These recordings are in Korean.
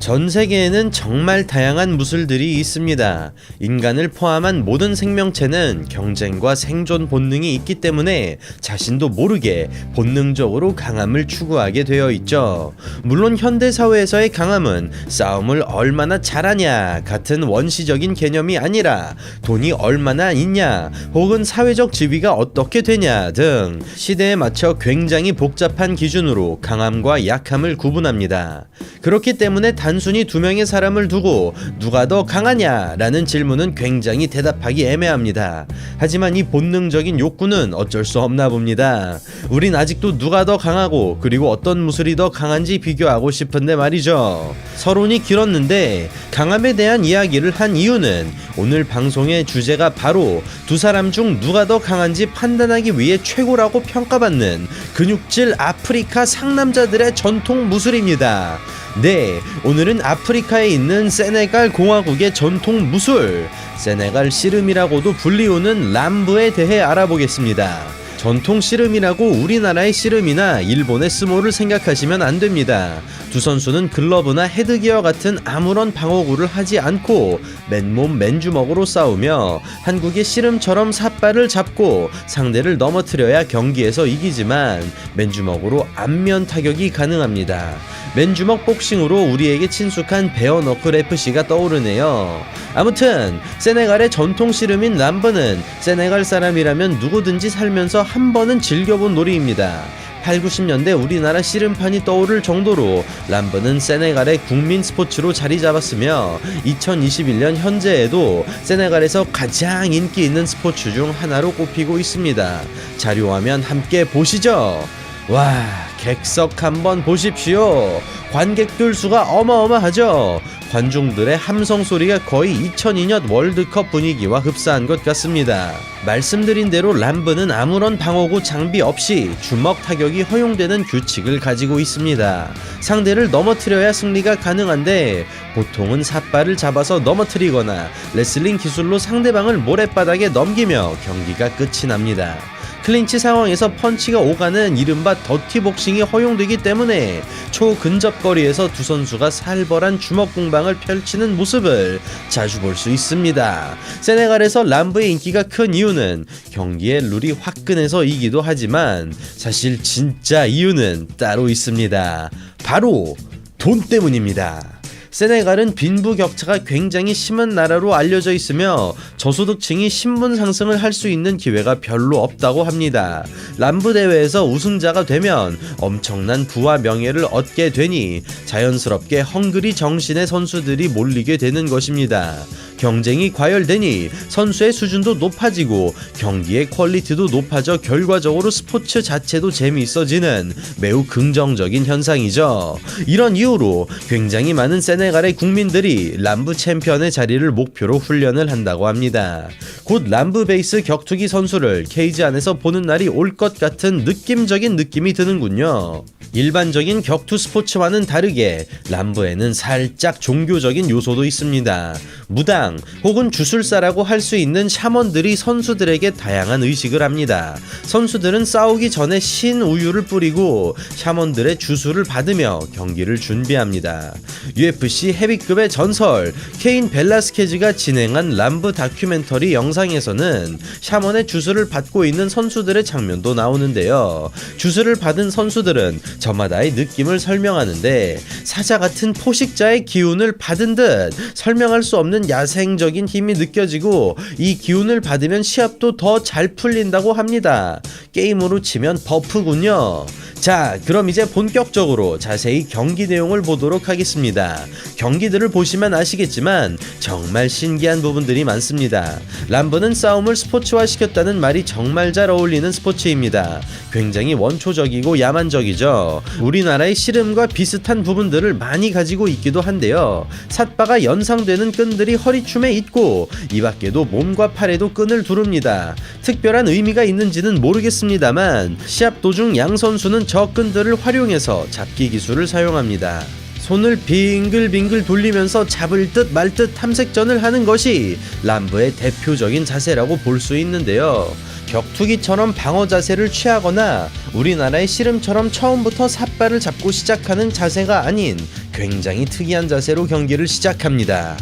전 세계에는 정말 다양한 무술들이 있습니다. 인간을 포함한 모든 생명체는 경쟁과 생존 본능이 있기 때문에 자신도 모르게 본능적으로 강함을 추구하게 되어 있죠. 물론 현대사회에서의 강함은 싸움을 얼마나 잘하냐 같은 원시적인 개념이 아니라 돈이 얼마나 있냐 혹은 사회적 지위가 어떻게 되냐 등 시대에 맞춰 굉장히 복잡한 기준으로 강함과 약함을 구분합니다. 그렇기 때문에 단순히 두 명의 사람을 두고 누가 더 강하냐라는 질문은 굉장히 대답하기 애매합니다. 하지만 이 본능적인 욕구는 어쩔 수 없나 봅니다. 우린 아직도 누가 더 강하고 그리고 어떤 무술이 더 강한지 비교하고 싶은데 말이죠. 서론이 길었는데 강함에 대한 이야기를 한 이유는 오늘 방송의 주제가 바로 두 사람 중 누가 더 강한지 판단하기 위해 최고라고 평가받는 근육질 아프리카 상남자들의 전통 무술입니다. 네, 오늘은 아프리카에 있는 세네갈 공화국의 전통 무술, 세네갈 씨름이라고도 불리우는 람브에 대해 알아보겠습니다. 전통 씨름이라고 우리나라의 씨름이나 일본의 스모를 생각하시면 안 됩니다. 두 선수는 글러브나 헤드기어 같은 아무런 방어구를 하지 않고 맨몸 맨주먹으로 싸우며 한국의 씨름처럼 삿발을 잡고 상대를 넘어뜨려야 경기에서 이기지만 맨주먹으로 안면 타격이 가능합니다. 맨주먹 복싱으로 우리에게 친숙한 베어너클 FC가 떠오르네요. 아무튼 세네갈의 전통 씨름인 람브는 세네갈 사람이라면 누구든지 살면서 한 번은 즐겨본 놀이입니다. 8, 90년대 우리나라 씨름판이 떠오를 정도로 람브는 세네갈의 국민 스포츠로 자리 잡았으며 2021년 현재에도 세네갈에서 가장 인기 있는 스포츠 중 하나로 꼽히고 있습니다. 자료화면 함께 보시죠. 와, 객석 한번 보십시오. 관객들 수가 어마어마하죠. 관중들의 함성 소리가 거의 2002년 월드컵 분위기와 흡사한 것 같습니다. 말씀드린 대로 람브는 아무런 방어구 장비 없이 주먹 타격이 허용되는 규칙을 가지고 있습니다. 상대를 넘어뜨려야 승리가 가능한데 보통은 삿발을 잡아서 넘어뜨리거나 레슬링 기술로 상대방을 모래바닥에 넘기며 경기가 끝이 납니다. 클린치 상황에서 펀치가 오가는 이른바 더티복싱이 허용되기 때문에 초근접거리에서 두 선수가 살벌한 주먹 공방을 펼치는 모습을 자주 볼 수 있습니다. 세네갈에서 람브의 인기가 큰 이유는 경기의 룰이 화끈해서이기도 하지만 사실 진짜 이유는 따로 있습니다. 바로 돈 때문입니다. 세네갈은 빈부격차가 굉장히 심한 나라로 알려져 있으며 저소득층이 신분 상승을 할 수 있는 기회가 별로 없다고 합니다. 람브 대회에서 우승자가 되면 엄청난 부와 명예를 얻게 되니 자연스럽게 헝그리 정신의 선수들이 몰리게 되는 것입니다. 경쟁이 과열되니 선수의 수준도 높아지고 경기의 퀄리티도 높아져 결과적으로 스포츠 자체도 재미있어지는 매우 긍정적인 현상이죠. 이런 이유로 굉장히 많은 세네갈의 국민들이 람브 챔피언의 자리를 목표로 훈련을 한다고 합니다. 곧 람브 베이스 격투기 선수를 케이지 안에서 보는 날이 올 것 같은 느낌적인 느낌이 드는군요. 일반적인 격투 스포츠와는 다르게 람브에는 살짝 종교적인 요소도 있습니다. 무당 혹은 주술사라고 할 수 있는 샤먼들이 선수들에게 다양한 의식을 합니다. 선수들은 싸우기 전에 신 우유를 뿌리고 샤먼들의 주술을 받으며 경기를 준비합니다. UFC 헤비급의 전설 케인 벨라스케즈가 진행한 람브 다큐멘터리 영상에서는 샤먼의 주술을 받고 있는 선수들의 장면도 나오는데요. 주술을 받은 선수들은 저마다의 느낌을 설명하는데 사자 같은 포식자의 기운을 받은 듯 설명할 수 없는 야생적인 힘이 느껴지고 이 기운을 받으면 시합도 더 잘 풀린다고 합니다. 게임으로 치면 버프군요. 자, 그럼 이제 본격적으로 자세히 경기 내용을 보도록 하겠습니다. 경기들을 보시면 아시겠지만 정말 신기한 부분들이 많습니다. 람브는 싸움을 스포츠화 시켰다는 말이 정말 잘 어울리는 스포츠입니다. 굉장히 원초적이고 야만적이죠. 우리나라의 씨름과 비슷한 부분들을 많이 가지고 있기도 한데요. 삿바가 연상되는 끈들이 허리춤에 있고 이 밖에도 몸과 팔에도 끈을 두릅니다. 특별한 의미가 있는지는 모르겠습니다만 시합 도중 양 선수는 저 끈들을 활용해서 잡기 기술을 사용합니다. 손을 빙글빙글 돌리면서 잡을 듯 말 듯 탐색전을 하는 것이 람브의 대표적인 자세라고 볼 수 있는데요. 격투기처럼 방어 자세를 취하거나 우리나라의 씨름처럼 처음부터 삿발을 잡고 시작하는 자세가 아닌 굉장히 특이한 자세로 경기를 시작합니다.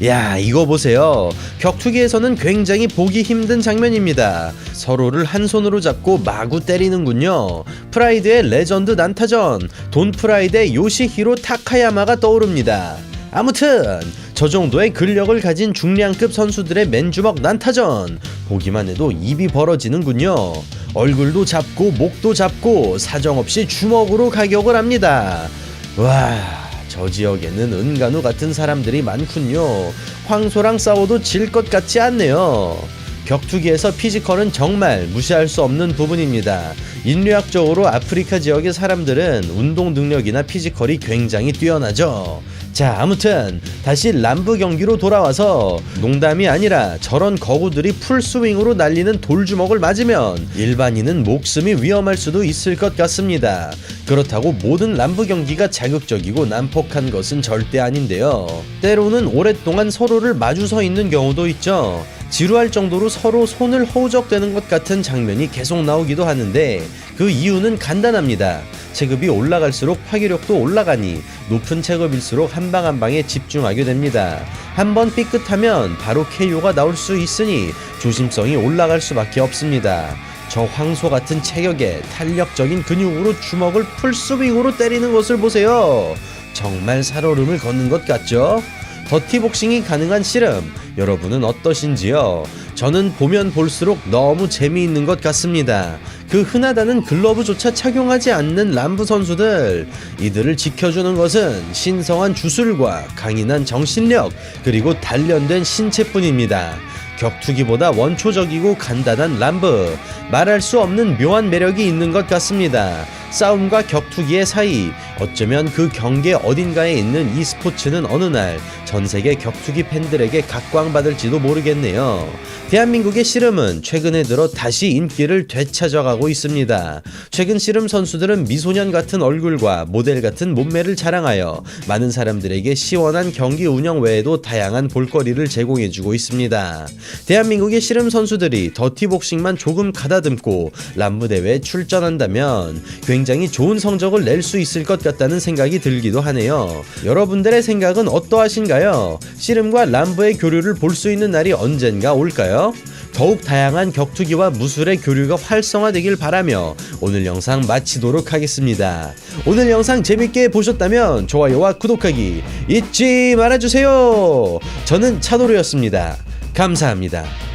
야, 이거 보세요. 격투기에서는 굉장히 보기 힘든 장면입니다. 서로를 한 손으로 잡고 마구 때리는군요. 프라이드의 레전드 난타전, 돈 프라이드의 요시히로 타카야마가 떠오릅니다. 아무튼 저 정도의 근력을 가진 중량급 선수들의 맨주먹 난타전, 보기만 해도 입이 벌어지는군요. 얼굴도 잡고 목도 잡고 사정없이 주먹으로 가격을 합니다. 와, 저 지역에는 은간우 같은 사람들이 많군요. 황소랑 싸워도 질 것 같지 않네요. 격투기에서 피지컬은 정말 무시할 수 없는 부분입니다. 인류학적으로 아프리카 지역의 사람들은 운동 능력이나 피지컬이 굉장히 뛰어나죠. 자, 아무튼 다시 람브 경기로 돌아와서 농담이 아니라 저런 거구들이 풀스윙으로 날리는 돌주먹을 맞으면 일반인은 목숨이 위험할 수도 있을 것 같습니다. 그렇다고 모든 람브 경기가 자극적이고 난폭한 것은 절대 아닌데요. 때로는 오랫동안 서로를 마주서 있는 경우도 있죠. 지루할 정도로 서로 손을 허우적대는 것 같은 장면이 계속 나오기도 하는데 그 이유는 간단합니다. 체급이 올라갈수록 파괴력도 올라가니 높은 체급일수록 한 방 한 방에 집중하게 됩니다. 한번 삐끗하면 바로 KO가 나올 수 있으니 조심성이 올라갈 수밖에 없습니다. 저 황소 같은 체격에 탄력적인 근육으로 주먹을 풀스윙으로 때리는 것을 보세요. 정말 살얼음을 걷는 것 같죠? 더티복싱이 가능한 씨름, 여러분은 어떠신지요? 저는 보면 볼수록 너무 재미있는 것 같습니다. 그 흔하다는 글러브조차 착용하지 않는 람브 선수들, 이들을 지켜주는 것은 신성한 주술과 강인한 정신력, 그리고 단련된 신체뿐입니다. 격투기보다 원초적이고 간단한 람브, 말할 수 없는 묘한 매력이 있는 것 같습니다. 싸움과 격투기의 사이, 어쩌면 그 경계 어딘가에 있는 이 스포츠는 어느 날 전 세계 격투기 팬들에게 각광받을지도 모르겠네요. 대한민국의 씨름은 최근에 들어 다시 인기를 되찾아가고 있습니다. 최근 씨름 선수들은 미소년 같은 얼굴과 모델 같은 몸매를 자랑하여 많은 사람들에게 시원한 경기 운영 외에도 다양한 볼거리를 제공해주고 있습니다. 대한민국의 씨름 선수들이 더티복싱만 조금 가다듬고 람브 대회에 출전한다면 굉장히 좋은 성적을 낼 수 있을 것 같다는 생각이 들기도 하네요. 여러분들의 생각은 어떠하신가요? 씨름과 람브의 교류를 볼 수 있는 날이 언젠가 올까요? 더욱 다양한 격투기와 무술의 교류가 활성화되길 바라며 오늘 영상 마치도록 하겠습니다. 오늘 영상 재밌게 보셨다면 좋아요와 구독하기 잊지 말아주세요. 저는 차도르였습니다. 감사합니다.